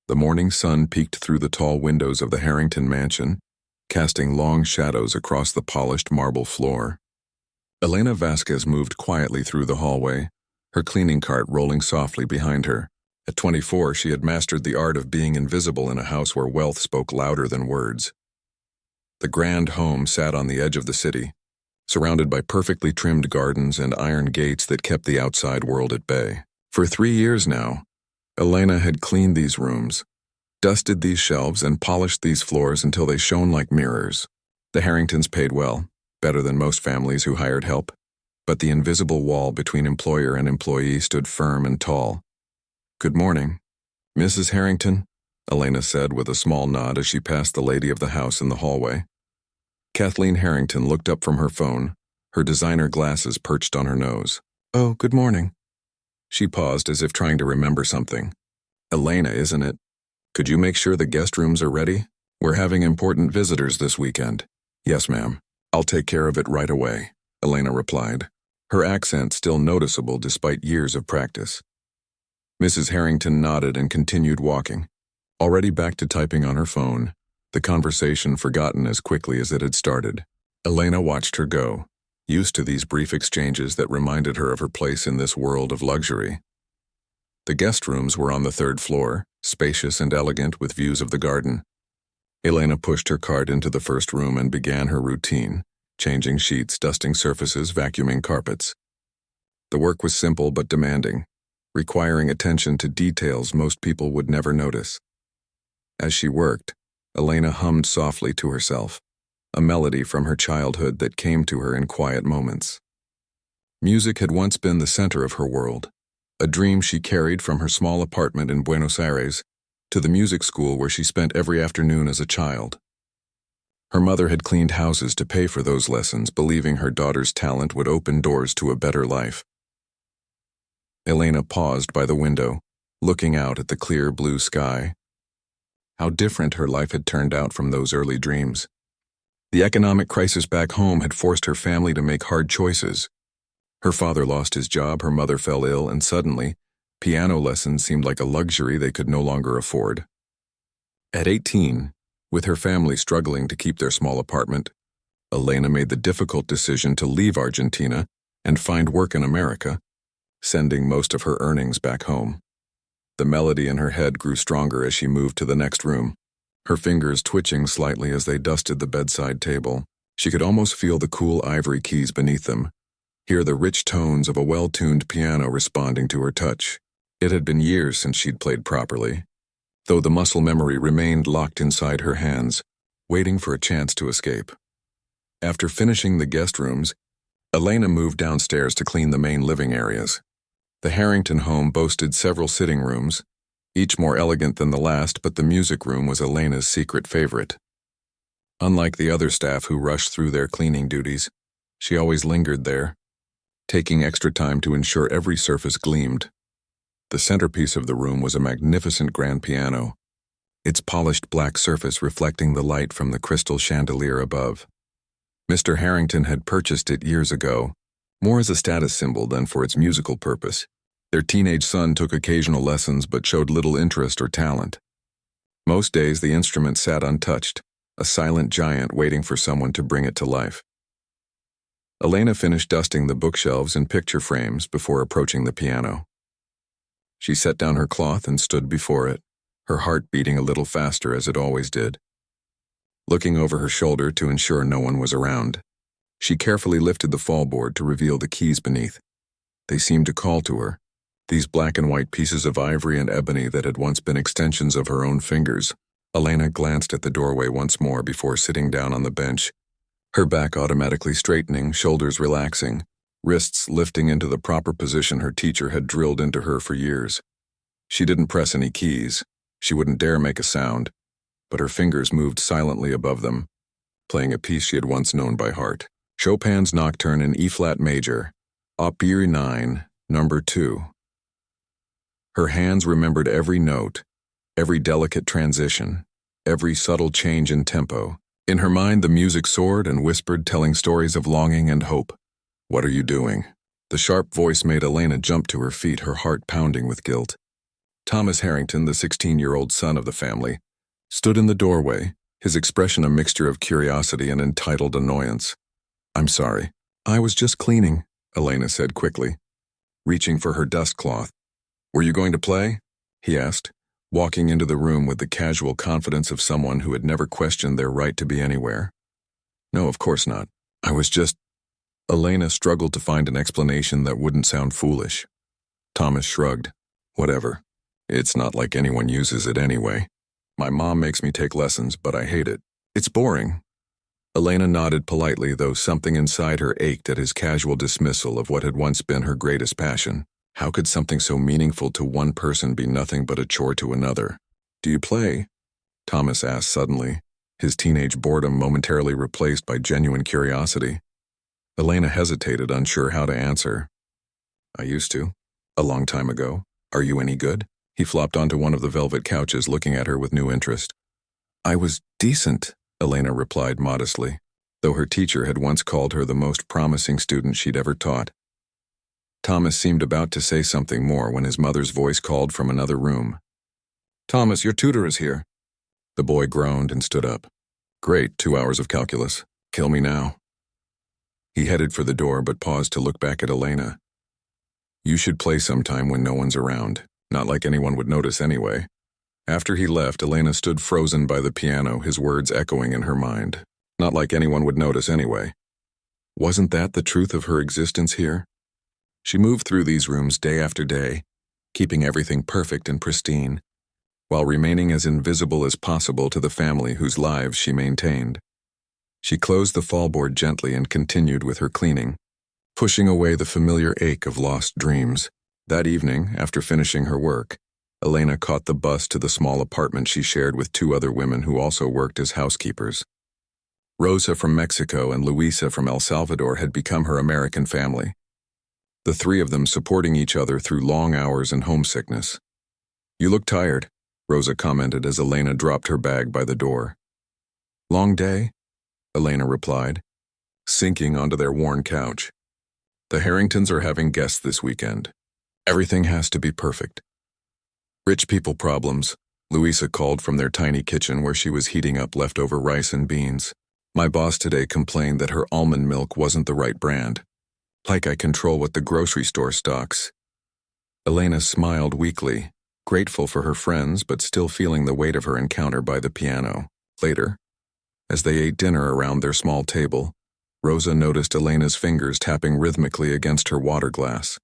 The morning sun peeked through the tall windows of the Harrington mansion, casting long shadows across the polished marble floor. Elena Vasquez moved quietly through the hallway, her cleaning cart rolling softly behind her. At 24, she had mastered the art of being invisible in a house where wealth spoke louder than words. The grand home sat on the edge of the city, surrounded by perfectly trimmed gardens and iron gates that kept the outside world at bay. For 3 years now, Elena had cleaned these rooms, dusted these shelves, and polished these floors until they shone like mirrors. The Harringtons paid well, better than most families who hired help, but the invisible wall between employer and employee stood firm and tall. "Good morning, Mrs. Harrington," Elena said with a small nod as she passed the lady of the house in the hallway. Kathleen Harrington looked up from her phone, her designer glasses perched on her nose. "Oh, good morning." She paused as if trying to remember something. "Elena, isn't it? Could you make sure the guest rooms are ready? We're having important visitors this weekend." "Yes, ma'am. I'll take care of it right away," Elena replied, her accent still noticeable despite years of practice. Mrs. Harrington nodded and continued walking, already back to typing on her phone, the conversation forgotten as quickly as it had started. Elena watched her go, used to these brief exchanges that reminded her of her place in this world of luxury. The guest rooms were on the 3rd floor, spacious and elegant with views of the garden. Elena pushed her cart into the first room and began her routine, changing sheets, dusting surfaces, vacuuming carpets. The work was simple but demanding, requiring attention to details most people would never notice. As she worked, Elena hummed softly to herself, a melody from her childhood that came to her in quiet moments. Music had once been the center of her world, a dream she carried from her small apartment in Buenos Aires to the music school where she spent every afternoon as a child. Her mother had cleaned houses to pay for those lessons, believing her daughter's talent would open doors to a better life. Elena paused by the window, looking out at the clear blue sky. How different her life had turned out from those early dreams. The economic crisis back home had forced her family to make hard choices. Her father lost his job, her mother fell ill, and suddenly, piano lessons seemed like a luxury they could no longer afford. At 18, with her family struggling to keep their small apartment, Elena made the difficult decision to leave Argentina and find work in America, sending most of her earnings back home. The melody in her head grew stronger as she moved to the next room, her fingers twitching slightly as they dusted the bedside table. She could almost feel the cool ivory keys beneath them, hear the rich tones of a well-tuned piano responding to her touch. It had been years since she'd played properly, though the muscle memory remained locked inside her hands, waiting for a chance to escape. After finishing the guest rooms, Elena moved downstairs to clean the main living areas. The Harrington home boasted several sitting rooms, each more elegant than the last, but the music room was Elena's secret favorite. Unlike the other staff who rushed through their cleaning duties, she always lingered there, taking extra time to ensure every surface gleamed. The centerpiece of the room was a magnificent grand piano, its polished black surface reflecting the light from the crystal chandelier above. Mr. Harrington had purchased it years ago, more as a status symbol than for its musical purpose. Their teenage son took occasional lessons but showed little interest or talent. Most days the instrument sat untouched, a silent giant waiting for someone to bring it to life. Elena finished dusting the bookshelves and picture frames before approaching the piano. She set down her cloth and stood before it, her heart beating a little faster as it always did. Looking over her shoulder to ensure no one was around, she carefully lifted the fallboard to reveal the keys beneath. They seemed to call to her, these black and white pieces of ivory and ebony that had once been extensions of her own fingers. Elena glanced at the doorway once more before sitting down on the bench, her back automatically straightening, shoulders relaxing, wrists lifting into the proper position her teacher had drilled into her for years. She didn't press any keys. She wouldn't dare make a sound, but her fingers moved silently above them, playing a piece she had once known by heart. Chopin's Nocturne in E-flat major, Op. 9, number 2. Her hands remembered every note, every delicate transition, every subtle change in tempo. In her mind, the music soared and whispered, telling stories of longing and hope. "What are you doing?" The sharp voice made Elena jump to her feet, her heart pounding with guilt. Thomas Harrington, the 16-year-old son of the family, stood in the doorway, his expression a mixture of curiosity and entitled annoyance. "I'm sorry. I was just cleaning," Elena said quickly, reaching for her dust cloth. "Were you going to play?" he asked, walking into the room with the casual confidence of someone who had never questioned their right to be anywhere. "No, of course not. I was just—" Elena struggled to find an explanation that wouldn't sound foolish. Thomas shrugged. "Whatever. It's not like anyone uses it anyway. My mom makes me take lessons, but I hate it. It's boring." Elena nodded politely, though something inside her ached at his casual dismissal of what had once been her greatest passion. How could something so meaningful to one person be nothing but a chore to another? "Do you play?" Thomas asked suddenly, his teenage boredom momentarily replaced by genuine curiosity. Elena hesitated, unsure how to answer. "I used to. A long time ago. Are you any good?" He flopped onto one of the velvet couches, looking at her with new interest. "I was decent," Elena replied modestly, though her teacher had once called her the most promising student she'd ever taught. Thomas seemed about to say something more when his mother's voice called from another room. "Thomas, your tutor is here." The boy groaned and stood up. "Great, 2 hours of calculus. Kill me now." He headed for the door but paused to look back at Elena. "You should play sometime when no one's around. Not like anyone would notice anyway." After he left, Elena stood frozen by the piano, his words echoing in her mind. Not like anyone would notice anyway. Wasn't that the truth of her existence here? She moved through these rooms day after day, keeping everything perfect and pristine, while remaining as invisible as possible to the family whose lives she maintained. She closed the fallboard gently and continued with her cleaning, pushing away the familiar ache of lost dreams. That evening, after finishing her work, Elena caught the bus to the small apartment she shared with 2 other women who also worked as housekeepers. Rosa from Mexico and Luisa from El Salvador had become her American family, the 3 of them supporting each other through long hours and homesickness. "You look tired," Rosa commented as Elena dropped her bag by the door. "Long day?" Elena replied, sinking onto their worn couch. "The Harringtons are having guests this weekend. Everything has to be perfect." "Rich people problems," Luisa called from their tiny kitchen where she was heating up leftover rice and beans. "My boss today complained that her almond milk wasn't the right brand. Like I control what the grocery store stocks." Elena smiled weakly, grateful for her friends but still feeling the weight of her encounter by the piano. Later, as they ate dinner around their small table, Rosa noticed Elena's fingers tapping rhythmically against her water glass.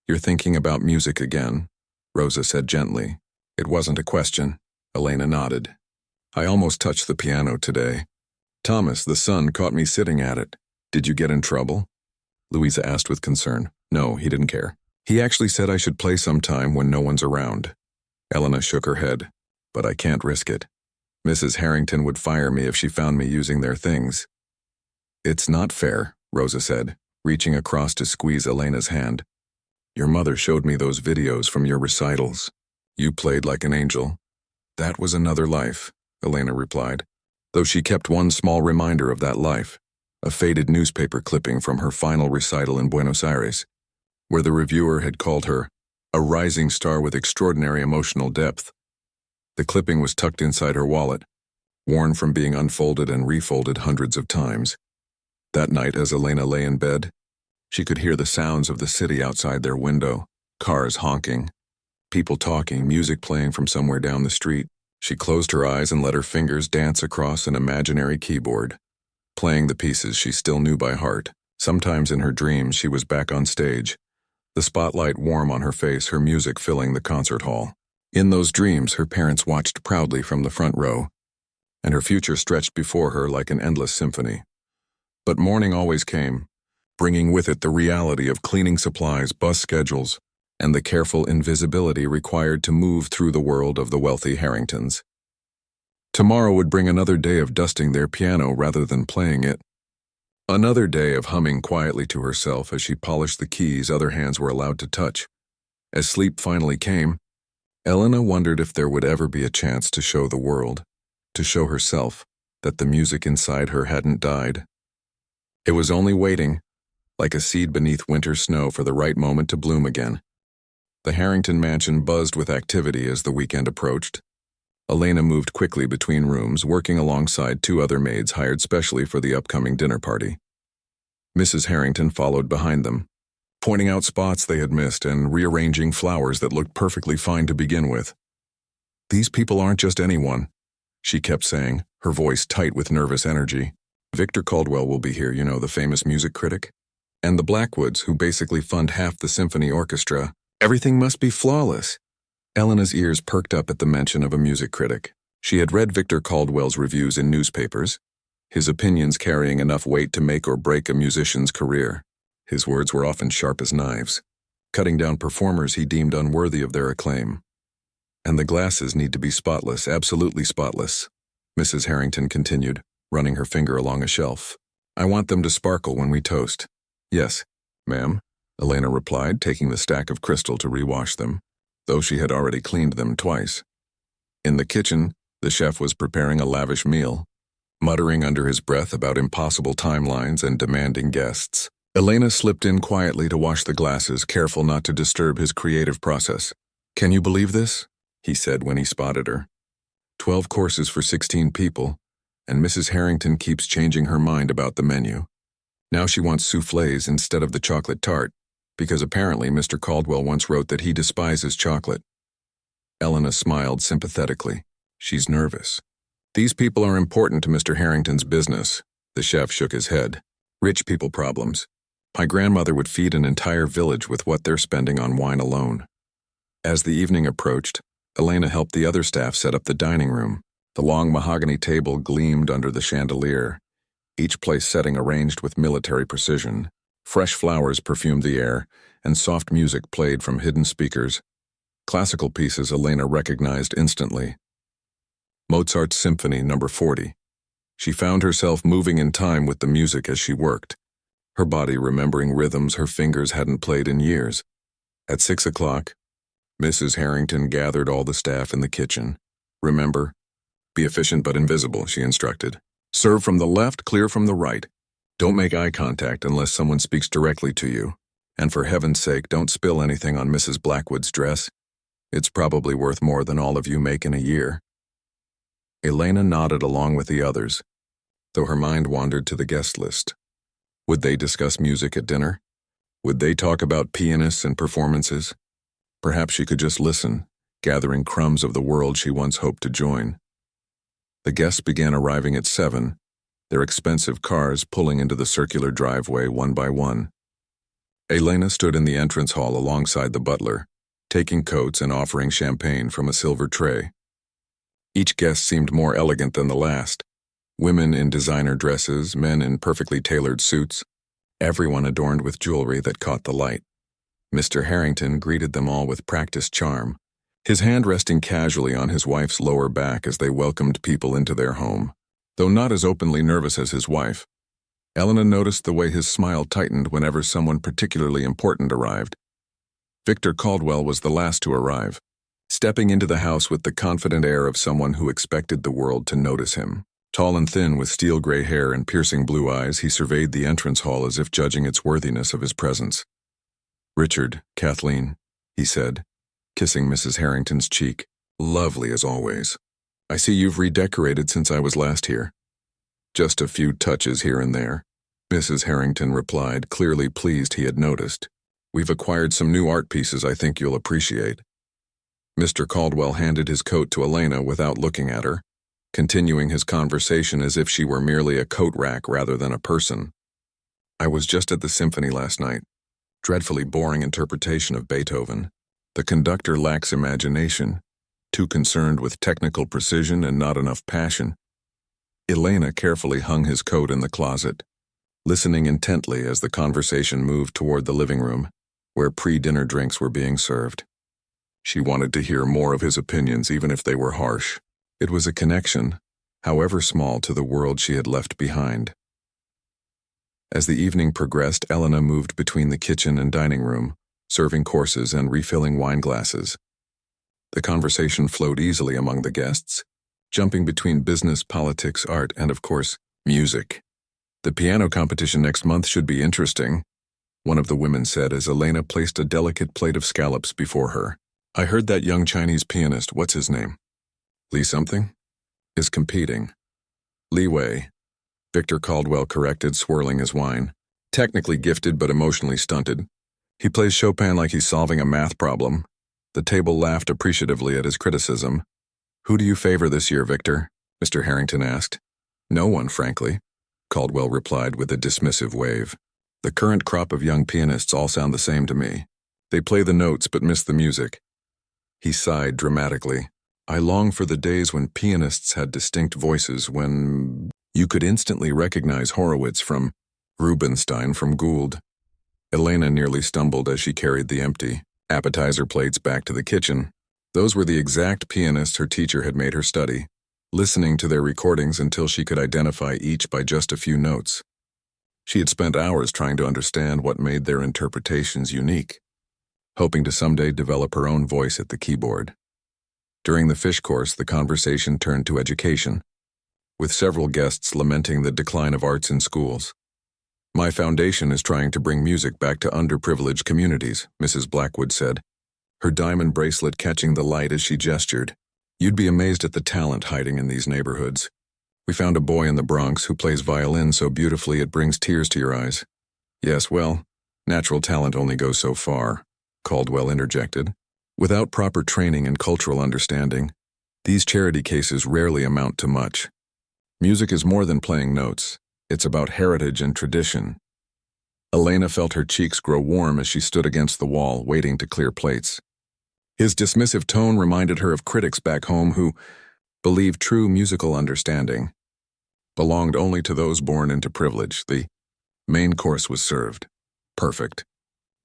"You're thinking about music again," Rosa said gently. It wasn't a question. Elena nodded. "I almost touched the piano today. Thomas, the son, caught me sitting at it. Did you get in trouble?" Louisa asked with concern. "No, he didn't care. He actually said I should play sometime when no one's around." Elena shook her head. "But I can't risk it. Mrs. Harrington would fire me if she found me using their things." "It's not fair," Rosa said, reaching across to squeeze Elena's hand. "Your mother showed me those videos from your recitals. You played like an angel." "That was another life," Elena replied, though she kept one small reminder of that life, a faded newspaper clipping from her final recital in Buenos Aires, where the reviewer had called her a rising star with extraordinary emotional depth. The clipping was tucked inside her wallet, worn from being unfolded and refolded hundreds of times. That night, as Elena lay in bed, she could hear the sounds of the city outside their window, cars honking, people talking, music playing from somewhere down the street. She closed her eyes and let her fingers dance across an imaginary keyboard, playing the pieces she still knew by heart. Sometimes in her dreams she was back on stage, the spotlight warm on her face, her music filling the concert hall. In those dreams, her parents watched proudly from the front row, and her future stretched before her like an endless symphony. But morning always came, bringing with it the reality of cleaning supplies, bus schedules, and the careful invisibility required to move through the world of the wealthy Harringtons. Tomorrow would bring another day of dusting their piano rather than playing it. Another day of humming quietly to herself as she polished the keys other hands were allowed to touch. As sleep finally came, Elena wondered if there would ever be a chance to show the world, to show herself, that the music inside her hadn't died. It was only waiting, like a seed beneath winter snow, for the right moment to bloom again. The Harrington mansion buzzed with activity as the weekend approached. Elena moved quickly between rooms, working alongside two other maids hired specially for the upcoming dinner party. Mrs. Harrington followed behind them, pointing out spots they had missed and rearranging flowers that looked perfectly fine to begin with. "These people aren't just anyone," she kept saying, her voice tight with nervous energy. "Victor Caldwell will be here, you know, the famous music critic. And the Blackwoods, who basically fund half the symphony orchestra. Everything must be flawless." Elena's ears perked up at the mention of a music critic. She had read Victor Caldwell's reviews in newspapers, his opinions carrying enough weight to make or break a musician's career. His words were often sharp as knives, cutting down performers he deemed unworthy of their acclaim. "And the glasses need to be spotless, absolutely spotless," Mrs. Harrington continued, running her finger along a shelf. "I want them to sparkle when we toast." "Yes, ma'am," Elena replied, taking the stack of crystal to rewash them, though she had already cleaned them twice. In the kitchen, the chef was preparing a lavish meal, muttering under his breath about impossible timelines and demanding guests. Elena slipped in quietly to wash the glasses, careful not to disturb his creative process. "Can you believe this?" he said when he spotted her. 12 courses for 16 people, and Mrs. Harrington keeps changing her mind about the menu. Now she wants soufflés instead of the chocolate tart, because apparently Mr. Caldwell once wrote that he despises chocolate. Elena smiled sympathetically. She's nervous. "These people are important to Mr. Harrington's business." The chef shook his head. "Rich people problems. My grandmother would feed an entire village with what they're spending on wine alone." As the evening approached, Elena helped the other staff set up the dining room. The long mahogany table gleamed under the chandelier, each place setting arranged with military precision. Fresh flowers perfumed the air, and soft music played from hidden speakers. Classical pieces Elena recognized instantly. Mozart's Symphony No. 40. She found herself moving in time with the music as she worked, her body remembering rhythms her fingers hadn't played in years. At 6 o'clock, Mrs. Harrington gathered all the staff in the kitchen. "Remember, be efficient but invisible," she instructed. "Serve from the left, clear from the right. Don't make eye contact unless someone speaks directly to you. And for heaven's sake, don't spill anything on Mrs. Blackwood's dress. It's probably worth more than all of you make in a year." Elena nodded along with the others, though her mind wandered to the guest list. Would they discuss music at dinner? Would they talk about pianists and performances? Perhaps she could just listen, gathering crumbs of the world she once hoped to join. The guests began arriving at 7, their expensive cars pulling into the circular driveway one by one. Elena stood in the entrance hall alongside the butler, taking coats and offering champagne from a silver tray. Each guest seemed more elegant than the last. Women in designer dresses, men in perfectly tailored suits, everyone adorned with jewelry that caught the light. Mr. Harrington greeted them all with practiced charm, his hand resting casually on his wife's lower back as they welcomed people into their home. Though not as openly nervous as his wife, Elena noticed the way his smile tightened whenever someone particularly important arrived. Victor Caldwell was the last to arrive, stepping into the house with the confident air of someone who expected the world to notice him. Tall and thin with steel gray hair and piercing blue eyes, he surveyed the entrance hall as if judging its worthiness of his presence. "Richard, Kathleen," he said, kissing Mrs. Harrington's cheek. "Lovely as always. I see you've redecorated since I was last here." "Just a few touches here and there," Mrs. Harrington replied, clearly pleased he had noticed. "We've acquired some new art pieces I think you'll appreciate." Mr. Caldwell handed his coat to Elena without looking at her, continuing his conversation as if she were merely a coat rack rather than a person. "I was just at the symphony last night. Dreadfully boring interpretation of Beethoven. The conductor lacks imagination, too concerned with technical precision and not enough passion." Elena carefully hung his coat in the closet, listening intently as the conversation moved toward the living room, where pre-dinner drinks were being served. She wanted to hear more of his opinions, even if they were harsh. It was a connection, however small, to the world she had left behind. As the evening progressed, Elena moved between the kitchen and dining room, serving courses and refilling wine glasses. The conversation flowed easily among the guests, jumping between business, politics, art, and, of course, music. "The piano competition next month should be interesting," one of the women said as Elena placed a delicate plate of scallops before her. I heard that young Chinese pianist, what's his name? Lee something? Is competing. Li Wei, Victor Caldwell corrected, swirling his wine. Technically gifted but emotionally stunted. He plays Chopin like he's solving a math problem. The table laughed appreciatively at his criticism. Who do you favor this year, Victor? Mr. Harrington asked. No one, frankly, Caldwell replied with a dismissive wave. The current crop of young pianists all sound the same to me. They play the notes but miss the music. He sighed dramatically. I long for the days when pianists had distinct voices, when you could instantly recognize Horowitz from Rubinstein from Gould. Elena nearly stumbled as she carried the empty appetizer plates back to the kitchen. Those were the exact pianists her teacher had made her study, listening to their recordings until she could identify each by just a few notes. She had spent hours trying to understand what made their interpretations unique, hoping to someday develop her own voice at the keyboard. During the fish course, the conversation turned to education, with several guests lamenting the decline of arts in schools. My foundation is trying to bring music back to underprivileged communities, Mrs. Blackwood said, her diamond bracelet catching the light as she gestured. You'd be amazed at the talent hiding in these neighborhoods. We found a boy in the Bronx who plays violin so beautifully it brings tears to your eyes. Yes, well, natural talent only goes so far, Caldwell interjected. Without proper training and cultural understanding, these charity cases rarely amount to much. Music is more than playing notes. It's about heritage and tradition. Elena felt her cheeks grow warm as she stood against the wall, waiting to clear plates. His dismissive tone reminded her of critics back home who believed true musical understanding belonged only to those born into privilege. The main course was served. Perfect.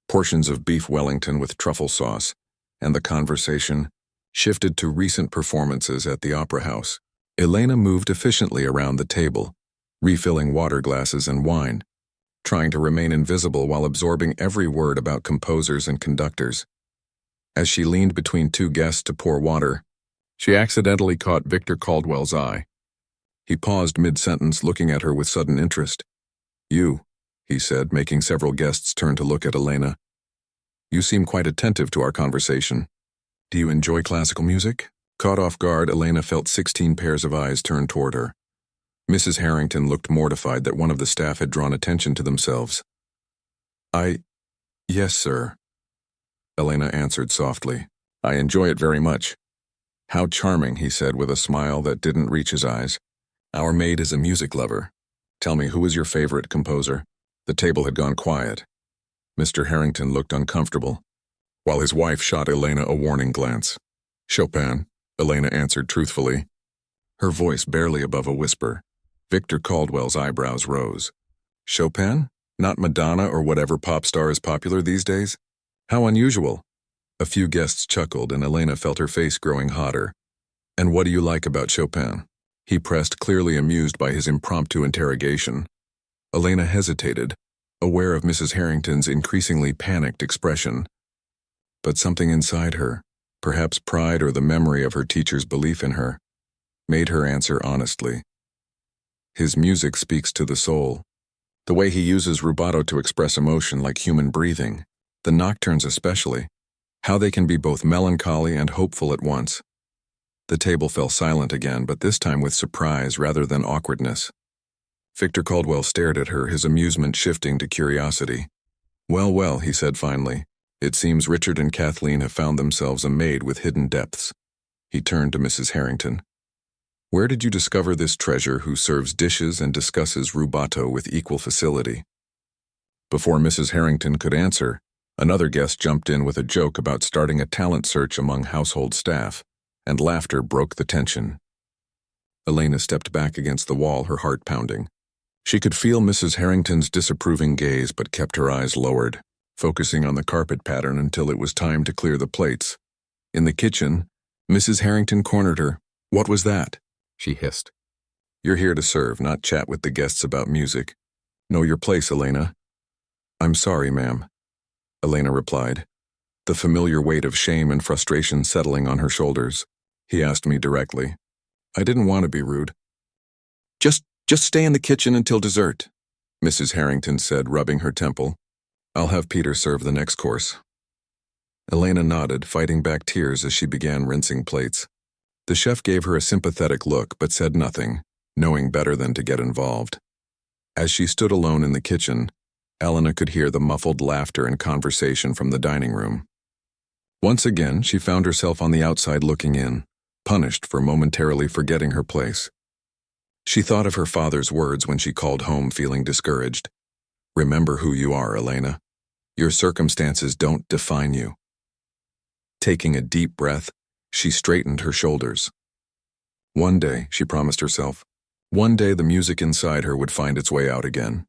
Portions of beef Wellington with truffle sauce, and the conversation shifted to recent performances at the Opera House. Elena moved efficiently around the table, refilling water glasses and wine, trying to remain invisible while absorbing every word about composers and conductors. As she leaned between two guests to pour water, she accidentally caught Victor Caldwell's eye. He paused mid-sentence, looking at her with sudden interest. You, he said, making several guests turn to look at Elena. You seem quite attentive to our conversation. Do you enjoy classical music? Caught off guard, Elena felt 16 pairs of eyes turned toward her. Mrs. Harrington looked mortified that one of the staff had drawn attention to themselves. Yes, sir, Elena answered softly. I enjoy it very much. How charming, he said with a smile that didn't reach his eyes. Our maid is a music lover. Tell me, who is your favorite composer? The table had gone quiet. Mr. Harrington looked uncomfortable, while his wife shot Elena a warning glance. Chopin, Elena answered truthfully, her voice barely above a whisper. Victor Caldwell's eyebrows rose. Chopin? Not Madonna or whatever pop star is popular these days? How unusual. A few guests chuckled and Elena felt her face growing hotter. And what do you like about Chopin? He pressed, clearly amused by his impromptu interrogation. Elena hesitated, aware of Mrs. Harrington's increasingly panicked expression. But something inside her, perhaps pride or the memory of her teacher's belief in her, made her answer honestly. His music speaks to the soul. The way he uses rubato to express emotion like human breathing, the nocturnes especially, how they can be both melancholy and hopeful at once. The table fell silent again, but this time with surprise rather than awkwardness. Victor Caldwell stared at her, his amusement shifting to curiosity. Well, he said finally. It seems Richard and Kathleen have found themselves a maid with hidden depths. He turned to Mrs. Harrington. Where did you discover this treasure who serves dishes and discusses rubato with equal facility? Before Mrs. Harrington could answer, another guest jumped in with a joke about starting a talent search among household staff, and laughter broke the tension. Elena stepped back against the wall, her heart pounding. She could feel Mrs. Harrington's disapproving gaze but kept her eyes lowered, focusing on the carpet pattern until it was time to clear the plates. In the kitchen, Mrs. Harrington cornered her. What was that? She hissed. You're here to serve, not chat with the guests about music. Know your place, Elena. I'm sorry, ma'am, Elena replied, the familiar weight of shame and frustration settling on her shoulders. He asked me directly. I didn't want to be rude. Just stay in the kitchen until dessert, Mrs. Harrington said, rubbing her temple. I'll have Peter serve the next course. Elena nodded, fighting back tears as she began rinsing plates. The chef gave her a sympathetic look but said nothing, knowing better than to get involved. As she stood alone in the kitchen, Elena could hear the muffled laughter and conversation from the dining room. Once again, she found herself on the outside looking in, punished for momentarily forgetting her place. She thought of her father's words when she called home feeling discouraged. Remember who you are, Elena. Your circumstances don't define you. Taking a deep breath, she straightened her shoulders. One day, she promised herself, one day the music inside her would find its way out again.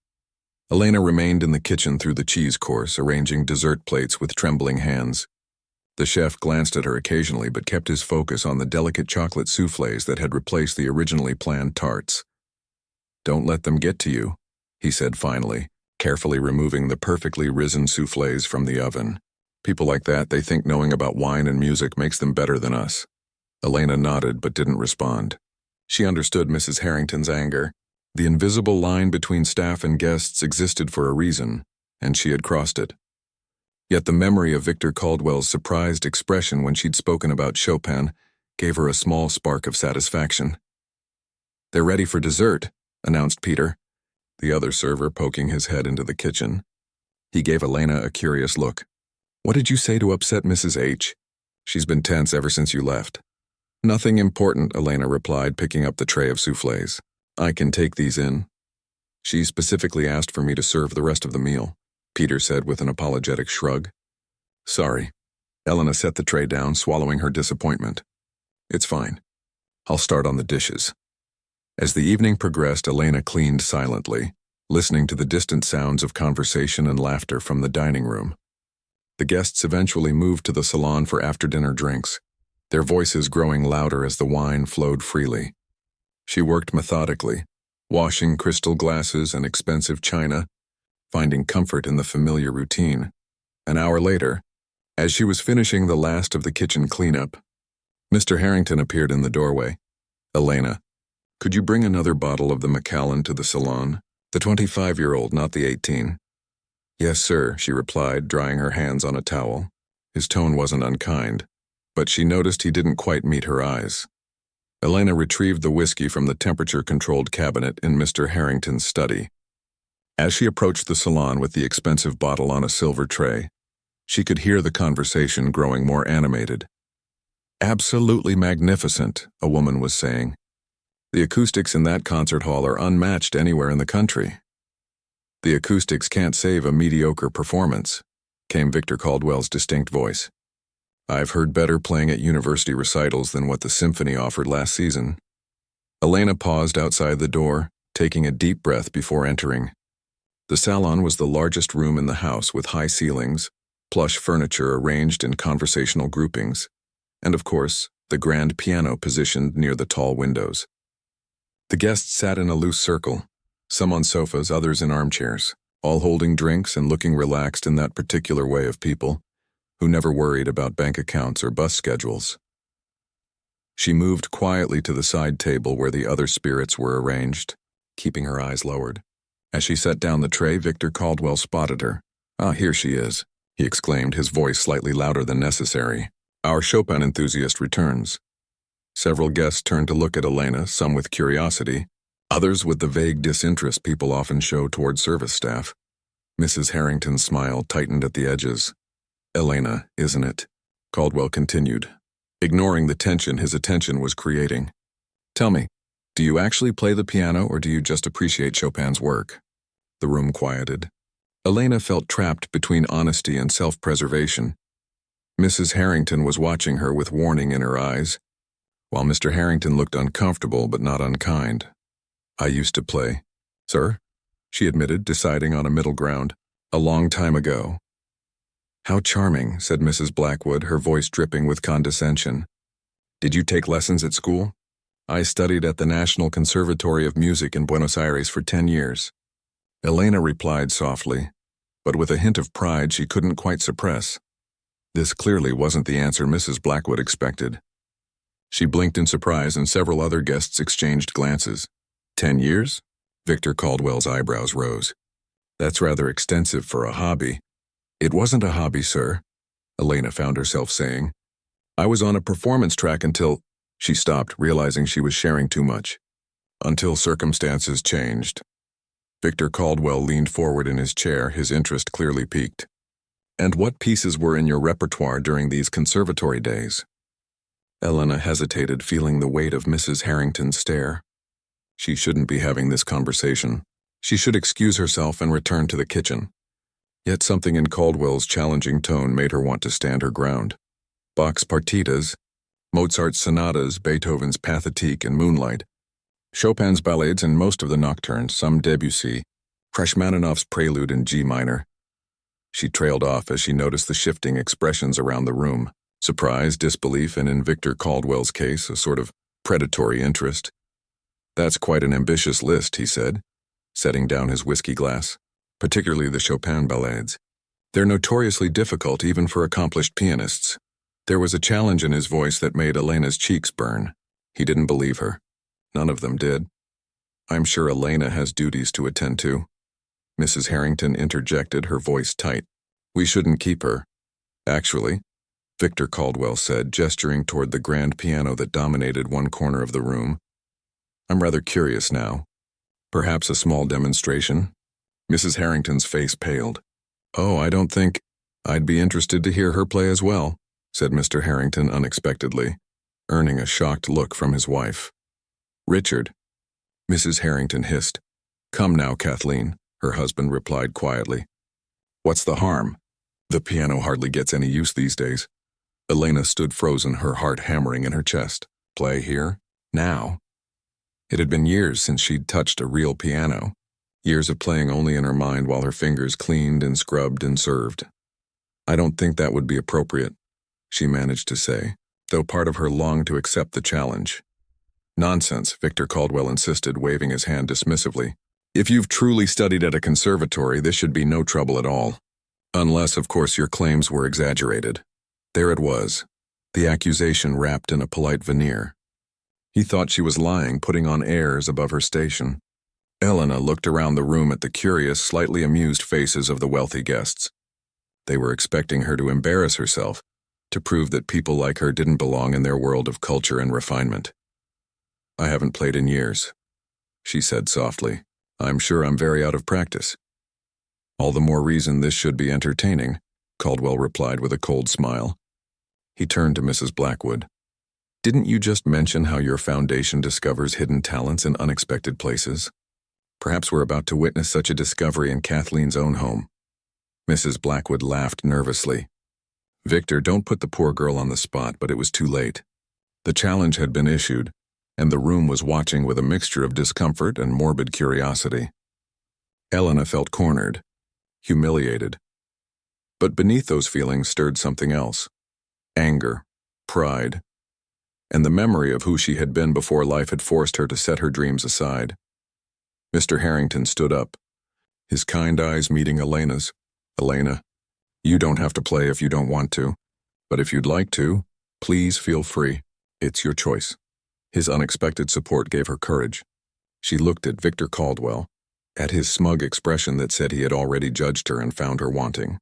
Elena remained in the kitchen through the cheese course, arranging dessert plates with trembling hands. The chef glanced at her occasionally but kept his focus on the delicate chocolate soufflés that had replaced the originally planned tarts. Don't let them get to you, he said finally, carefully removing the perfectly risen soufflés from the oven. People like that, they think knowing about wine and music makes them better than us. Elena nodded but didn't respond. She understood Mrs. Harrington's anger. The invisible line between staff and guests existed for a reason, and she had crossed it. Yet the memory of Victor Caldwell's surprised expression when she'd spoken about Chopin gave her a small spark of satisfaction. "They're ready for dessert," announced Peter, the other server poking his head into the kitchen. He gave Elena a curious look. "What did you say to upset Mrs. H? She's been tense ever since you left." "Nothing important," Elena replied, picking up the tray of soufflés. "I can take these in." "She specifically asked for me to serve the rest of the meal," Peter said with an apologetic shrug. "Sorry." Elena set the tray down, swallowing her disappointment. "It's fine. I'll start on the dishes." As the evening progressed, Elena cleaned silently, listening to the distant sounds of conversation and laughter from the dining room. The guests eventually moved to the salon for after-dinner drinks, their voices growing louder as the wine flowed freely. She worked methodically, washing crystal glasses and expensive china, finding comfort in the familiar routine. An hour later, as she was finishing the last of the kitchen cleanup, Mr. Harrington appeared in the doorway. "Elena, could you bring another bottle of the Macallan to the salon? The 25-year-old, not the 18. "Yes, sir," she replied, drying her hands on a towel. His tone wasn't unkind, but she noticed he didn't quite meet her eyes. Elena retrieved the whiskey from the temperature-controlled cabinet in Mr. Harrington's study. As she approached the salon with the expensive bottle on a silver tray, she could hear the conversation growing more animated. "Absolutely magnificent," a woman was saying. "The acoustics in that concert hall are unmatched anywhere in the country." "The acoustics can't save a mediocre performance," came Victor Caldwell's distinct voice. "I've heard better playing at university recitals than what the symphony offered last season." Elena paused outside the door, taking a deep breath before entering. The salon was the largest room in the house with high ceilings, plush furniture arranged in conversational groupings, and of course, the grand piano positioned near the tall windows. The guests sat in a loose circle, some on sofas, others in armchairs, all holding drinks and looking relaxed in that particular way of people who never worried about bank accounts or bus schedules. She moved quietly to the side table where the other spirits were arranged, keeping her eyes lowered. As she set down the tray, Victor Caldwell spotted her. "Ah, here she is," he exclaimed, his voice slightly louder than necessary. "Our Chopin enthusiast returns." Several guests turned to look at Elena, some with curiosity, others with the vague disinterest people often show toward service staff. Mrs. Harrington's smile tightened at the edges. "Elena, isn't it?" Caldwell continued, ignoring the tension his attention was creating. "Tell me, do you actually play the piano or do you just appreciate Chopin's work?" The room quieted. Elena felt trapped between honesty and self-preservation. Mrs. Harrington was watching her with warning in her eyes, while Mr. Harrington looked uncomfortable but not unkind. "I used to play, sir," she admitted, deciding on a middle ground. "A long time ago." "How charming," said Mrs. Blackwood, her voice dripping with condescension. "Did you take lessons at school?" "I studied at the National Conservatory of Music in Buenos Aires for 10 years. Elena replied softly, but with a hint of pride she couldn't quite suppress. This clearly wasn't the answer Mrs. Blackwood expected. She blinked in surprise and several other guests exchanged glances. 10 years? Victor Caldwell's eyebrows rose. "That's rather extensive for a hobby." It wasn't a hobby, sir, Elena found herself saying. I was on a performance track until… She stopped, realizing she was sharing too much. Until circumstances changed. Victor Caldwell leaned forward in his chair, his interest clearly piqued. And what pieces were in your repertoire during these conservatory days? Elena hesitated, feeling the weight of Mrs. Harrington's stare. She shouldn't be having this conversation. She should excuse herself and return to the kitchen. Yet something in Caldwell's challenging tone made her want to stand her ground. Bach's partitas, Mozart's sonatas, Beethoven's Pathétique and Moonlight, Chopin's ballades and most of the nocturnes, some Debussy, Rachmaninoff's Prelude in G minor. She trailed off as she noticed the shifting expressions around the room. Surprise, disbelief, and in Victor Caldwell's case, a sort of predatory interest. That's quite an ambitious list, he said, setting down his whiskey glass, particularly the Chopin ballades. They're notoriously difficult even for accomplished pianists. There was a challenge in his voice that made Elena's cheeks burn. He didn't believe her. None of them did. I'm sure Elena has duties to attend to. Mrs. Harrington interjected, her voice tight. We shouldn't keep her. Actually, Victor Caldwell said, gesturing toward the grand piano that dominated one corner of the room. I'm rather curious now. Perhaps a small demonstration? Mrs. Harrington's face paled. Oh, I don't think… I'd be interested to hear her play as well, said Mr. Harrington unexpectedly, earning a shocked look from his wife. Richard, Mrs. Harrington hissed. Come now, Kathleen, her husband replied quietly. What's the harm? The piano hardly gets any use these days. Elena stood frozen, her heart hammering in her chest. Play here? Now? It had been years since she'd touched a real piano. Years of playing only in her mind while her fingers cleaned and scrubbed and served. I don't think that would be appropriate, she managed to say, though part of her longed to accept the challenge. Nonsense, Victor Caldwell insisted, waving his hand dismissively. If you've truly studied at a conservatory, this should be no trouble at all. Unless, of course, your claims were exaggerated. There it was, the accusation wrapped in a polite veneer. He thought she was lying, putting on airs above her station. Elena looked around the room at the curious, slightly amused faces of the wealthy guests. They were expecting her to embarrass herself, to prove that people like her didn't belong in their world of culture and refinement. I haven't played in years, she said softly. I'm sure I'm very out of practice. All the more reason this should be entertaining, Caldwell replied with a cold smile. He turned to Mrs. Blackwood. Didn't you just mention how your foundation discovers hidden talents in unexpected places? Perhaps we're about to witness such a discovery in Kathleen's own home. Mrs. Blackwood laughed nervously. Victor, don't put the poor girl on the spot, but it was too late. The challenge had been issued, and the room was watching with a mixture of discomfort and morbid curiosity. Elena felt cornered, humiliated. But beneath those feelings stirred something else. Anger, pride, and the memory of who she had been before life had forced her to set her dreams aside. Mr. Harrington stood up, his kind eyes meeting Elena's. Elena, you don't have to play if you don't want to, but if you'd like to, please feel free. It's your choice. His unexpected support gave her courage. She looked at Victor Caldwell, at his smug expression that said he had already judged her and found her wanting.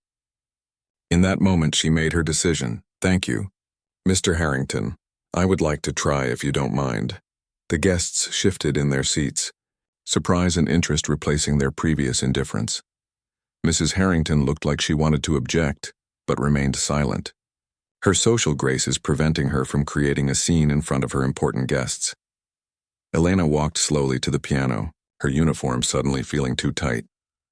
In that moment, she made her decision. Thank you. Mr. Harrington, I would like to try if you don't mind. The guests shifted in their seats, surprise and interest replacing their previous indifference. Mrs. Harrington looked like she wanted to object, but remained silent. Her social graces preventing her from creating a scene in front of her important guests. Elena walked slowly to the piano, her uniform suddenly feeling too tight,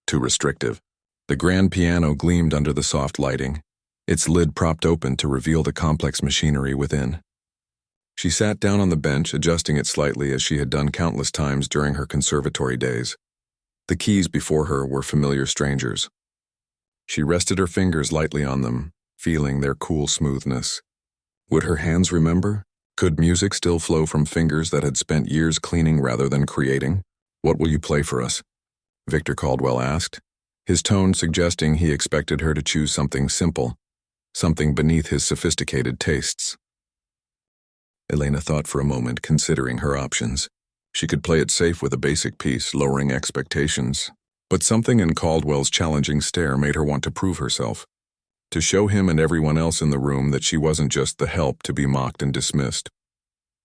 too restrictive. The grand piano gleamed under the soft lighting, its lid propped open to reveal the complex machinery within. She sat down on the bench, adjusting it slightly as she had done countless times during her conservatory days. The keys before her were familiar strangers. She rested her fingers lightly on them, feeling their cool smoothness. Would her hands remember? Could music still flow from fingers that had spent years cleaning rather than creating? What will you play for us? Victor Caldwell asked, his tone suggesting he expected her to choose something simple, something beneath his sophisticated tastes. Elena thought for a moment, considering her options. She could play it safe with a basic piece, lowering expectations. But something in Caldwell's challenging stare made her want to prove herself. to show him and everyone else in the room that she wasn't just the help to be mocked and dismissed.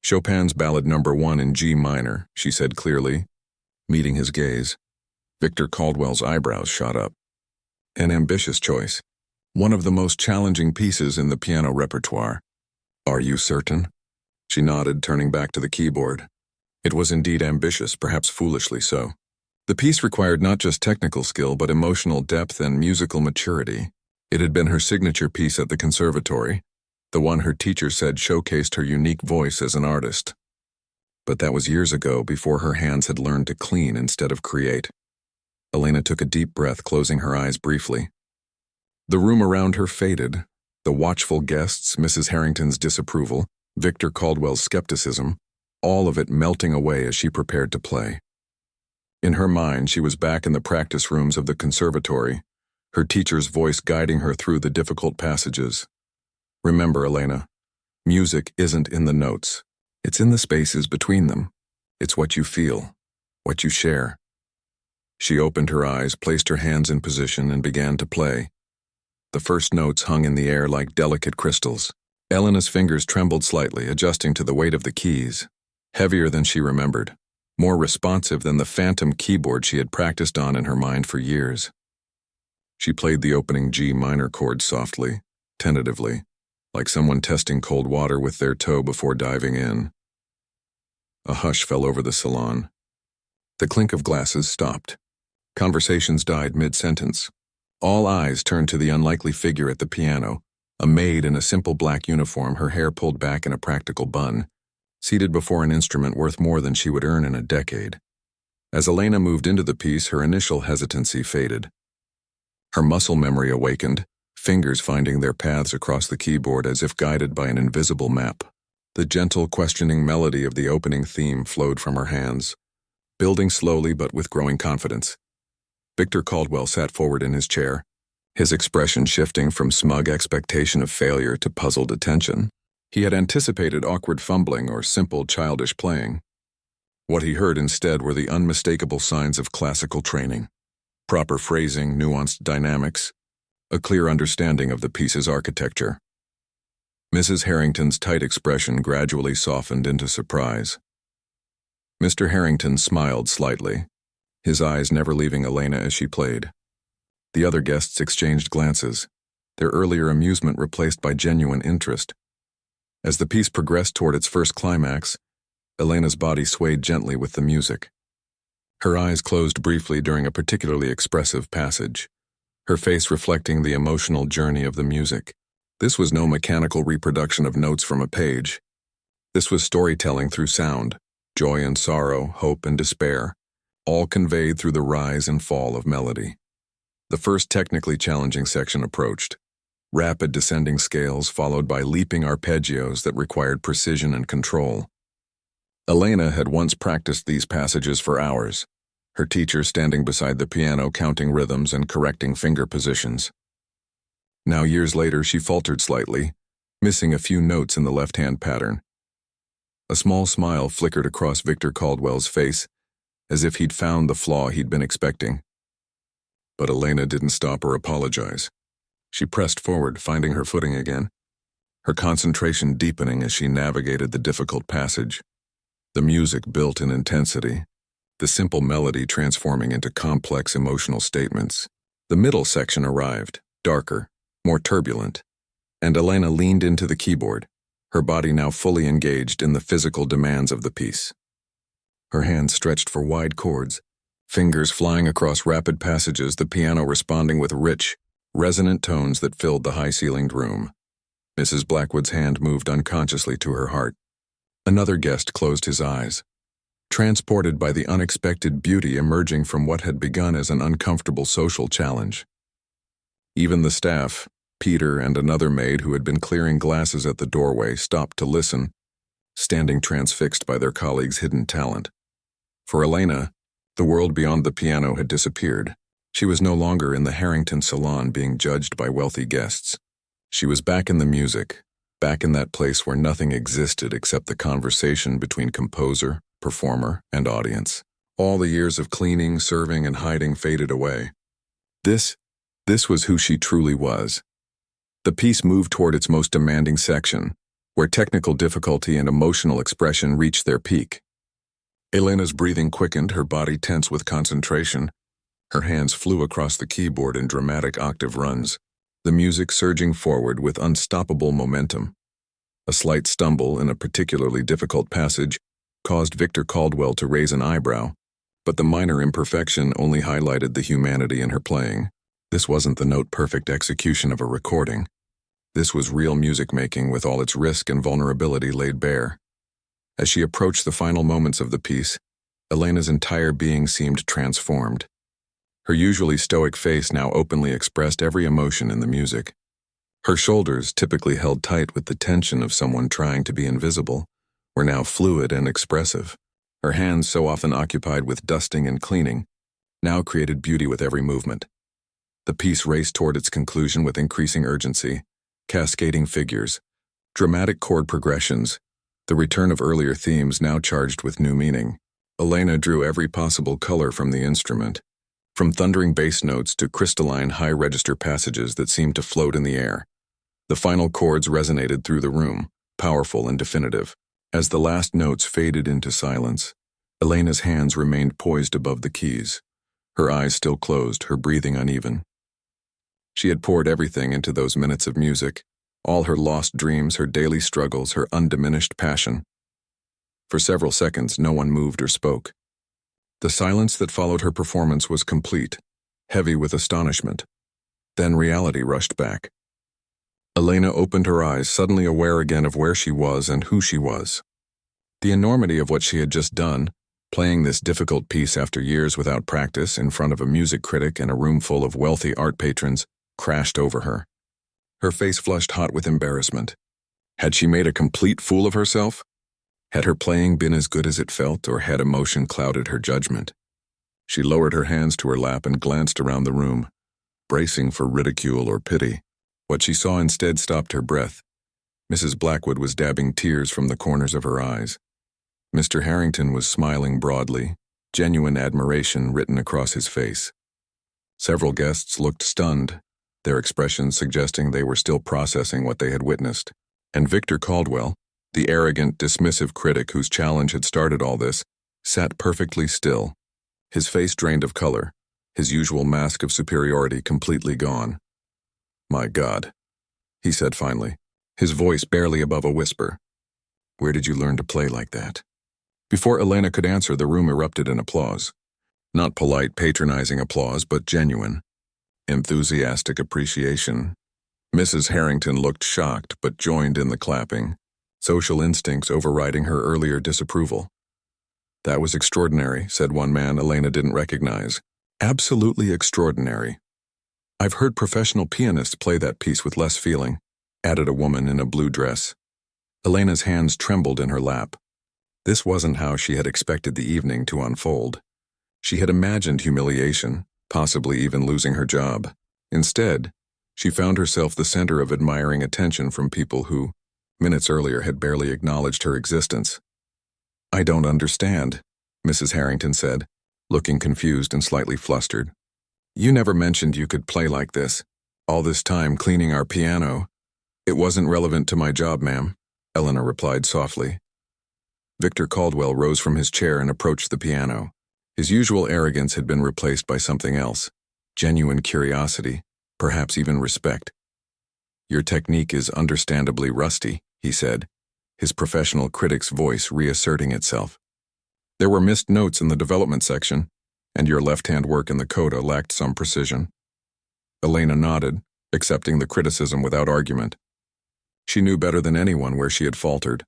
"Chopin's Ballad Number 1 in G minor," she said clearly, meeting his gaze. Victor Caldwell's eyebrows shot up. "An ambitious choice. One of the most challenging pieces in the piano repertoire. Are you certain?" She nodded, turning back to the keyboard. It was indeed ambitious, perhaps foolishly so. The piece required not just technical skill, but emotional depth and musical maturity. It had been her signature piece at the conservatory, the one her teacher said showcased her unique voice as an artist. But that was years ago, before her hands had learned to clean instead of create. Elena took a deep breath, closing her eyes briefly. The room around her faded, the watchful guests, Mrs. Harrington's disapproval, Victor Caldwell's skepticism, all of it melting away as she prepared to play. In her mind, she was back in the practice rooms of the conservatory, her teacher's voice guiding her through the difficult passages. "Remember, Elena, music isn't in the notes. It's in the spaces between them. It's what you feel, what you share." She opened her eyes, placed her hands in position, and began to play. The first notes hung in the air like delicate crystals. Elena's fingers trembled slightly, adjusting to the weight of the keys. Heavier than she remembered, more responsive than the phantom keyboard she had practiced on in her mind for years. She played the opening G minor chord softly, tentatively, like someone testing cold water with their toe before diving in. A hush fell over the salon. The clink of glasses stopped. Conversations died mid-sentence. All eyes turned to the unlikely figure at the piano, a maid in a simple black uniform, her hair pulled back in a practical bun, seated before an instrument worth more than she would earn in a decade. As Elena moved into the piece, her initial hesitancy faded. Her muscle memory awakened, fingers finding their paths across the keyboard as if guided by an invisible map. The gentle, questioning melody of the opening theme flowed from her hands, building slowly but with growing confidence. Victor Caldwell sat forward in his chair, his expression shifting from smug expectation of failure to puzzled attention. He had anticipated awkward fumbling or simple childish playing. What he heard instead were the unmistakable signs of classical training: proper phrasing, nuanced dynamics, a clear understanding of the piece's architecture. Mrs. Harrington's tight expression gradually softened into surprise. Mr. Harrington smiled slightly, his eyes never leaving Elena as she played. The other guests exchanged glances, their earlier amusement replaced by genuine interest. As the piece progressed toward its first climax, Elena's body swayed gently with the music. Her eyes closed briefly during a particularly expressive passage, her face reflecting the emotional journey of the music. This was no mechanical reproduction of notes from a page. This was storytelling through sound, joy and sorrow, hope and despair, all conveyed through the rise and fall of melody. The first technically challenging section approached. Rapid descending scales followed by leaping arpeggios that required precision and control. Elena had once practiced these passages for hours, her teacher standing beside the piano counting rhythms and correcting finger positions. Now, years later, she faltered slightly, missing a few notes in the left-hand pattern. A small smile flickered across Victor Caldwell's face, as if he'd found the flaw he'd been expecting. But Elena didn't stop or apologize. She pressed forward, finding her footing again, her concentration deepening as she navigated the difficult passage. The music built in intensity, the simple melody transforming into complex emotional statements. The middle section arrived, darker, more turbulent, and Elena leaned into the keyboard, her body now fully engaged in the physical demands of the piece. Her hands stretched for wide chords, fingers flying across rapid passages, the piano responding with rich, resonant tones that filled the high-ceilinged room. Mrs. Blackwood's hand moved unconsciously to her heart. Another guest closed his eyes, transported by the unexpected beauty emerging from what had begun as an uncomfortable social challenge. Even the staff, Peter and another maid who had been clearing glasses at the doorway, stopped to listen, standing transfixed by their colleagues' hidden talent. For Elena, the world beyond the piano had disappeared. She was no longer in the Harrington salon being judged by wealthy guests. She was back in the music, back in that place where nothing existed except the conversation between composer, performer, and audience. All the years of cleaning, serving, and hiding faded away. This was who she truly was, The piece moved toward its most demanding section, where technical difficulty and emotional expression reached their peak. Elena's breathing quickened, her body tense with concentration. Her hands flew across the keyboard in dramatic octave runs, the music surging forward with unstoppable momentum. A slight stumble in a particularly difficult passage caused Victor Caldwell to raise an eyebrow, but the minor imperfection only highlighted the humanity in her playing. This wasn't the note-perfect execution of a recording. This was real music-making with all its risk and vulnerability laid bare. As she approached the final moments of the piece, Elena's entire being seemed transformed. Her usually stoic face now openly expressed every emotion in the music. Her shoulders, typically held tight with the tension of someone trying to be invisible, were now fluid and expressive. Her hands, so often occupied with dusting and cleaning, now created beauty with every movement. The piece raced toward its conclusion with increasing urgency, cascading figures, dramatic chord progressions, the return of earlier themes now charged with new meaning. Elena drew every possible color from the instrument, from thundering bass notes to crystalline high-register passages that seemed to float in the air. The final chords resonated through the room, powerful and definitive. As the last notes faded into silence, Elena's hands remained poised above the keys, her eyes still closed, her breathing uneven. She had poured everything into those minutes of music, all her lost dreams, her daily struggles, her undiminished passion. For several seconds, no one moved or spoke. The silence that followed her performance was complete, heavy with astonishment. Then reality rushed back. Elena opened her eyes, suddenly aware again of where she was and who she was. The enormity of what she had just done, playing this difficult piece after years without practice in front of a music critic and a room full of wealthy art patrons, crashed over her. Her face flushed hot with embarrassment. Had she made a complete fool of herself? Had her playing been as good as it felt, or had emotion clouded her judgment? She lowered her hands to her lap and glanced around the room, bracing for ridicule or pity. What she saw instead stopped her breath. Mrs. Blackwood was dabbing tears from the corners of her eyes. Mr. Harrington was smiling broadly, genuine admiration written across his face. Several guests looked stunned, their expressions suggesting they were still processing what they had witnessed. And Victor Caldwell, the arrogant, dismissive critic whose challenge had started all this, sat perfectly still, his face drained of color, his usual mask of superiority completely gone. "My God," he said finally, his voice barely above a whisper. "Where did you learn to play like that?" Before Elena could answer, the room erupted in applause. Not polite, patronizing applause, but genuine, enthusiastic appreciation. Mrs. Harrington looked shocked, but joined in the clapping, social instincts overriding her earlier disapproval. "That was extraordinary," said one man Elena didn't recognize. "Absolutely extraordinary." "I've heard professional pianists play that piece with less feeling," added a woman in a blue dress. Elena's hands trembled in her lap. This wasn't how she had expected the evening to unfold. She had imagined humiliation, possibly even losing her job. Instead, she found herself the center of admiring attention from people who, minutes earlier, had barely acknowledged her existence. "I don't understand," Mrs. Harrington said, looking confused and slightly flustered. "You never mentioned you could play like this. All this time cleaning our piano." "It wasn't relevant to my job, ma'am," Elena replied softly. Victor Caldwell rose from his chair and approached the piano. His usual arrogance had been replaced by something else, genuine curiosity, perhaps even respect. "Your technique is understandably rusty," he said, his professional critic's voice reasserting itself. "There were missed notes in the development section, and your left-hand work in the coda lacked some precision." Elena nodded, accepting the criticism without argument. She knew better than anyone where she had faltered.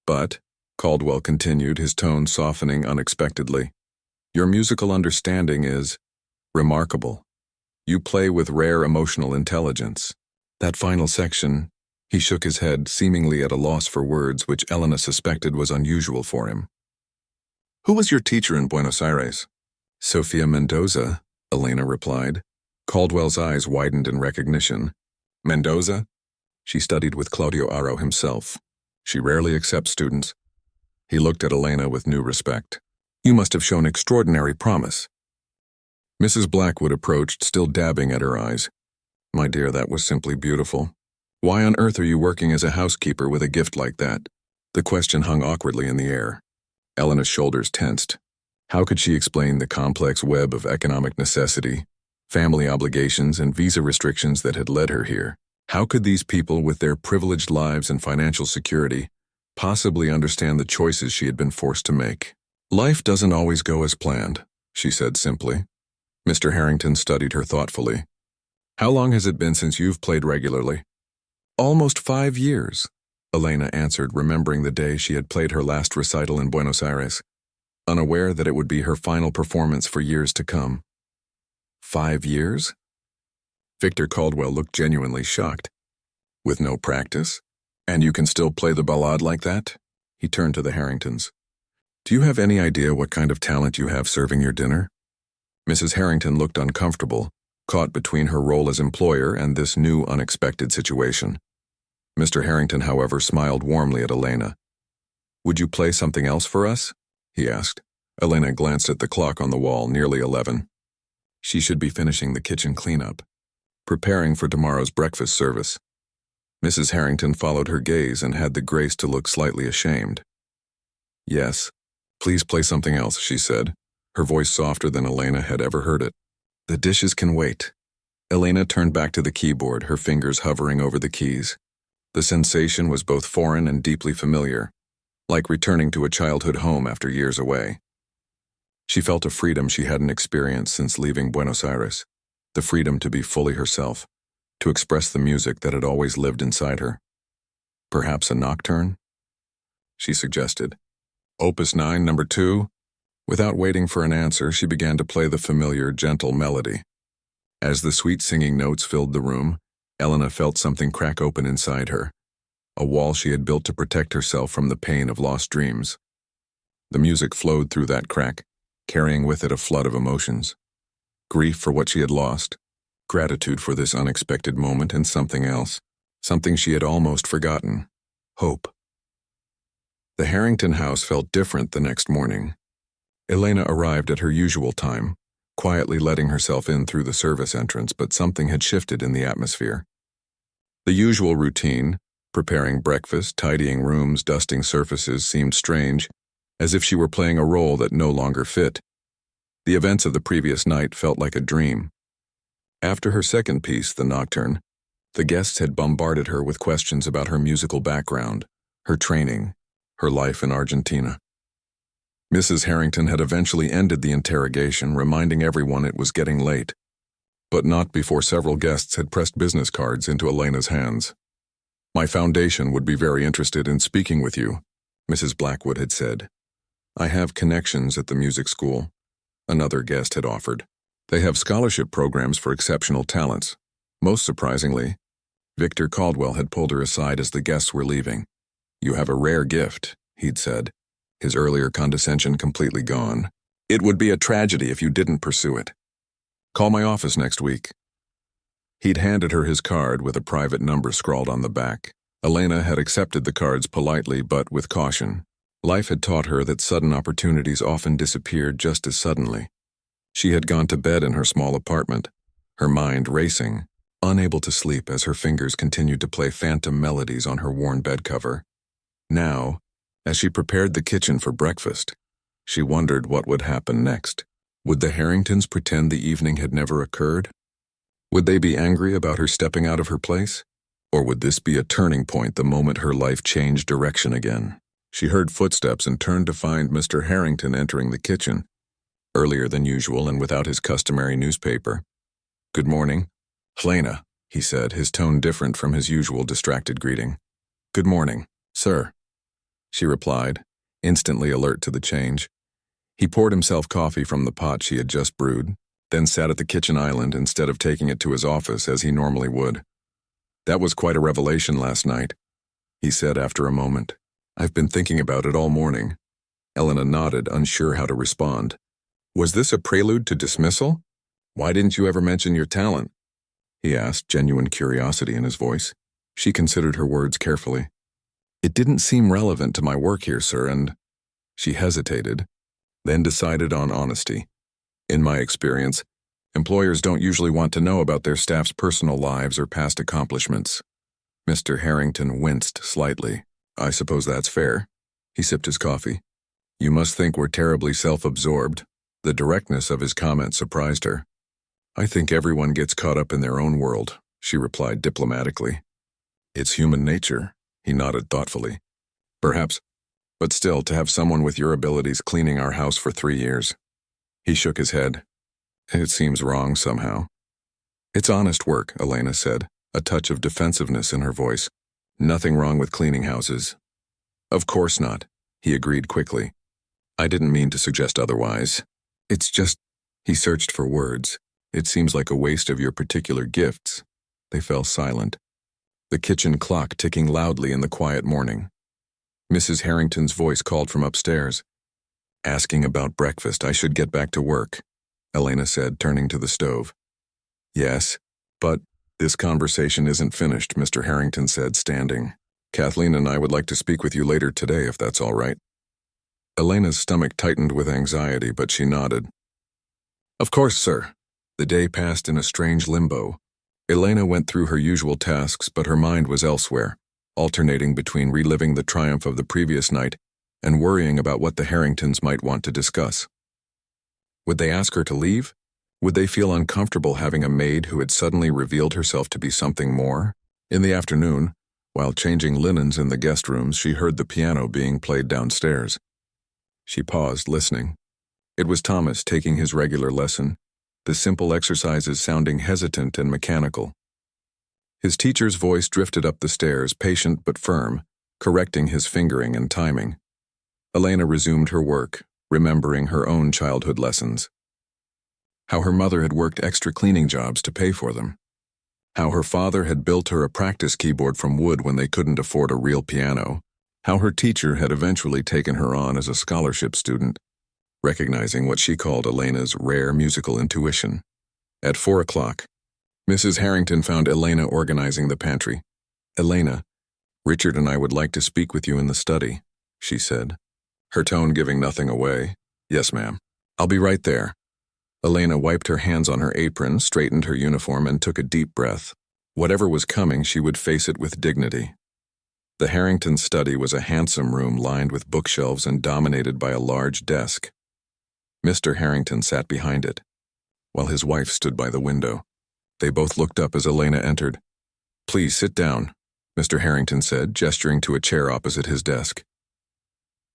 "But," Caldwell continued, his tone softening unexpectedly, "your musical understanding is remarkable. You play with rare emotional intelligence." That final section, he shook his head, seemingly at a loss for words, which Elena suspected was unusual for him. "Who was your teacher in Buenos Aires?" "Sofia Mendoza," Elena replied. Caldwell's eyes widened in recognition. "Mendoza?" "She studied with Claudio Aro himself. She rarely accepts students." He looked at Elena with new respect. "You must have shown extraordinary promise." Mrs. Blackwood approached, still dabbing at her eyes. "My dear, that was simply beautiful," Why on earth are you working as a housekeeper with a gift like that? The question hung awkwardly in the air. Elena's shoulders tensed. How could she explain the complex web of economic necessity, family obligations, and visa restrictions that had led her here? How could these people, with their privileged lives and financial security, possibly understand the choices she had been forced to make? Life doesn't always go as planned, she said simply. Mr. Harrington studied her thoughtfully. How long has it been since you've played regularly? Almost 5 years, Elena answered, remembering the day she had played her last recital in Buenos Aires, unaware that it would be her final performance for years to come. 5 years? Victor Caldwell looked genuinely shocked. With no practice? And you can still play the ballade like that? He turned to the Harringtons. Do you have any idea what kind of talent you have serving your dinner? Mrs. Harrington looked uncomfortable, caught between her role as employer and this new, unexpected situation. Mr. Harrington, however, smiled warmly at Elena. Would you play something else for us? He asked. Elena glanced at the clock on the wall, nearly 11. She should be finishing the kitchen cleanup, preparing for tomorrow's breakfast service. Mrs. Harrington followed her gaze and had the grace to look slightly ashamed. Yes, please play something else, she said, her voice softer than Elena had ever heard it. The dishes can wait. Elena turned back to the keyboard, her fingers hovering over the keys. The sensation was both foreign and deeply familiar, like returning to a childhood home after years away. She felt a freedom she hadn't experienced since leaving Buenos Aires, the freedom to be fully herself, to express the music that had always lived inside her. Perhaps a nocturne? She suggested. Opus 9, number 2? Without waiting for an answer, she began to play the familiar, gentle melody. As the sweet singing notes filled the room, Elena felt something crack open inside her, a wall she had built to protect herself from the pain of lost dreams. The music flowed through that crack, carrying with it a flood of emotions. Grief for what she had lost, gratitude for this unexpected moment, and something else, something she had almost forgotten: hope. The Harrington house felt different the next morning. Elena arrived at her usual time, quietly letting herself in through the service entrance, but something had shifted in the atmosphere. The usual routine, preparing breakfast, tidying rooms, dusting surfaces, seemed strange, as if she were playing a role that no longer fit. The events of the previous night felt like a dream. After her second piece, the nocturne, the guests had bombarded her with questions about her musical background, her training, her life in Argentina. Mrs. Harrington had eventually ended the interrogation, reminding everyone it was getting late, but not before several guests had pressed business cards into Elena's hands. My foundation would be very interested in speaking with you, Mrs. Blackwood had said. I have connections at the music school, another guest had offered. They have scholarship programs for exceptional talents. Most surprisingly, Victor Caldwell had pulled her aside as the guests were leaving. You have a rare gift, he'd said, his earlier condescension completely gone. It would be a tragedy if you didn't pursue it. Call my office next week. He'd handed her his card with a private number scrawled on the back. Elena had accepted the cards politely but with caution. Life had taught her that sudden opportunities often disappeared just as suddenly. She had gone to bed in her small apartment, her mind racing, unable to sleep as her fingers continued to play phantom melodies on her worn bed cover. Now, as she prepared the kitchen for breakfast, she wondered what would happen next. Would the Harringtons pretend the evening had never occurred? Would they be angry about her stepping out of her place? Or would this be a turning point the moment her life changed direction again? She heard footsteps and turned to find Mr. Harrington entering the kitchen, earlier than usual and without his customary newspaper. Good morning. Helena, he said, his tone different from his usual distracted greeting. Good morning, sir, she replied, instantly alert to the change. He poured himself coffee from the pot she had just brewed, then sat at the kitchen island instead of taking it to his office as he normally would. That was quite a revelation last night, he said after a moment. I've been thinking about it all morning. Elena nodded, unsure how to respond. Was this a prelude to dismissal? Why didn't you ever mention your talent? He asked, genuine curiosity in his voice. She considered her words carefully. It didn't seem relevant to my work here, sir, and... She hesitated, then decided on honesty. In my experience, employers don't usually want to know about their staff's personal lives or past accomplishments. Mr. Harrington winced slightly. I suppose that's fair. He sipped his coffee. You must think we're terribly self-absorbed. The directness of his comment surprised her. I think everyone gets caught up in their own world, she replied diplomatically. It's human nature, he nodded thoughtfully. Perhaps, but still, to have someone with your abilities cleaning our house for 3 years. He shook his head. It seems wrong somehow. It's honest work, Elena said, a touch of defensiveness in her voice. Nothing wrong with cleaning houses. Of course not, he agreed quickly. I didn't mean to suggest otherwise. It's just, he searched for words. It seems like a waste of your particular gifts. They fell silent. The kitchen clock ticking loudly in the quiet morning. Mrs. Harrington's voice called from upstairs. Asking about breakfast, I should get back to work, Elena said, turning to the stove. Yes, but this conversation isn't finished, Mr. Harrington said, standing. Kathleen and I would like to speak with you later today, if that's all right. Elena's stomach tightened with anxiety, but she nodded. Of course, sir. The day passed in a strange limbo. Elena went through her usual tasks, but her mind was elsewhere, alternating between reliving the triumph of the previous night and worrying about what the Harringtons might want to discuss. Would they ask her to leave? Would they feel uncomfortable having a maid who had suddenly revealed herself to be something more? In the afternoon, while changing linens in the guest rooms, she heard the piano being played downstairs. She paused, listening. It was Thomas taking his regular lesson, the simple exercises sounding hesitant and mechanical. His teacher's voice drifted up the stairs, patient but firm, correcting his fingering and timing. Elena resumed her work, remembering her own childhood lessons. How her mother had worked extra cleaning jobs to pay for them. How her father had built her a practice keyboard from wood when they couldn't afford a real piano. How her teacher had eventually taken her on as a scholarship student, recognizing what she called Elena's rare musical intuition. At 4 o'clock, Mrs. Harrington found Elena organizing the pantry. Elena, Richard and I would like to speak with you in the study, she said, her tone giving nothing away. Yes, ma'am. I'll be right there. Elena wiped her hands on her apron, straightened her uniform, and took a deep breath. Whatever was coming, she would face it with dignity. The Harrington study was a handsome room lined with bookshelves and dominated by a large desk. Mr. Harrington sat behind it, while his wife stood by the window. They both looked up as Elena entered. Please sit down, Mr. Harrington said, gesturing to a chair opposite his desk.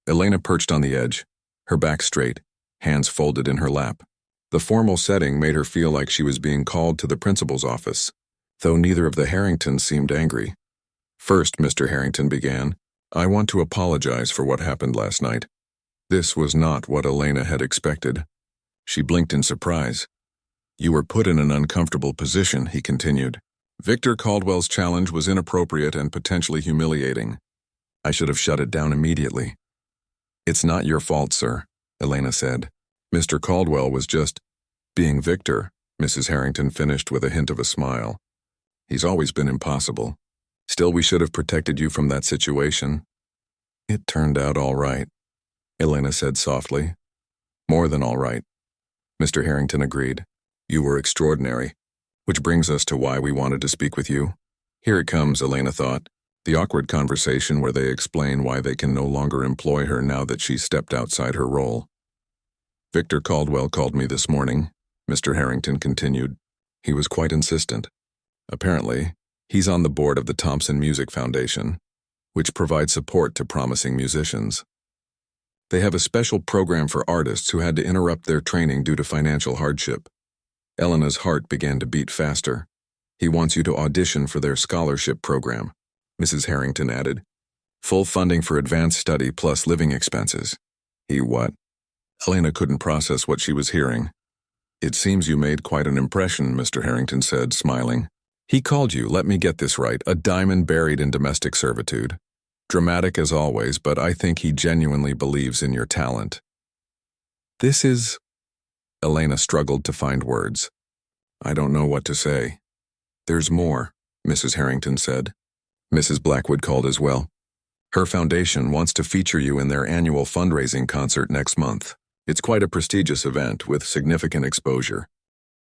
Elena perched on the edge, her back straight, hands folded in her lap. The formal setting made her feel like she was being called to the principal's office, though neither of the Harringtons seemed angry. First, Mr. Harrington began, I want to apologize for what happened last night. This was not what Elena had expected. She blinked in surprise. You were put in an uncomfortable position, he continued. Victor Caldwell's challenge was inappropriate and potentially humiliating. I should have shut it down immediately. It's not your fault, sir, Elena said. Mr. Caldwell was just being Victor, Mrs. Harrington finished with a hint of a smile. He's always been impossible. Still, we should have protected you from that situation. It turned out all right, Elena said softly. More than all right, Mr. Harrington agreed. You were extraordinary, which brings us to why we wanted to speak with you. Here it comes, Elena thought. The awkward conversation where they explain why they can no longer employ her now that she's stepped outside her role. Victor Caldwell called me this morning, Mr. Harrington continued. He was quite insistent. Apparently, he's on the board of the Thompson Music Foundation, which provides support to promising musicians. They have a special program for artists who had to interrupt their training due to financial hardship. Elena's heart began to beat faster. He wants you to audition for their scholarship program, Mrs. Harrington added. Full funding for advanced study plus living expenses. He what? Elena couldn't process what she was hearing. It seems you made quite an impression, Mr. Harrington said, smiling. He called you, let me get this right, a diamond buried in domestic servitude. Dramatic as always, but I think he genuinely believes in your talent. This is... Elena struggled to find words. I don't know what to say. There's more, Mrs. Harrington said. Mrs. Blackwood called as well. Her foundation wants to feature you in their annual fundraising concert next month. It's quite a prestigious event with significant exposure.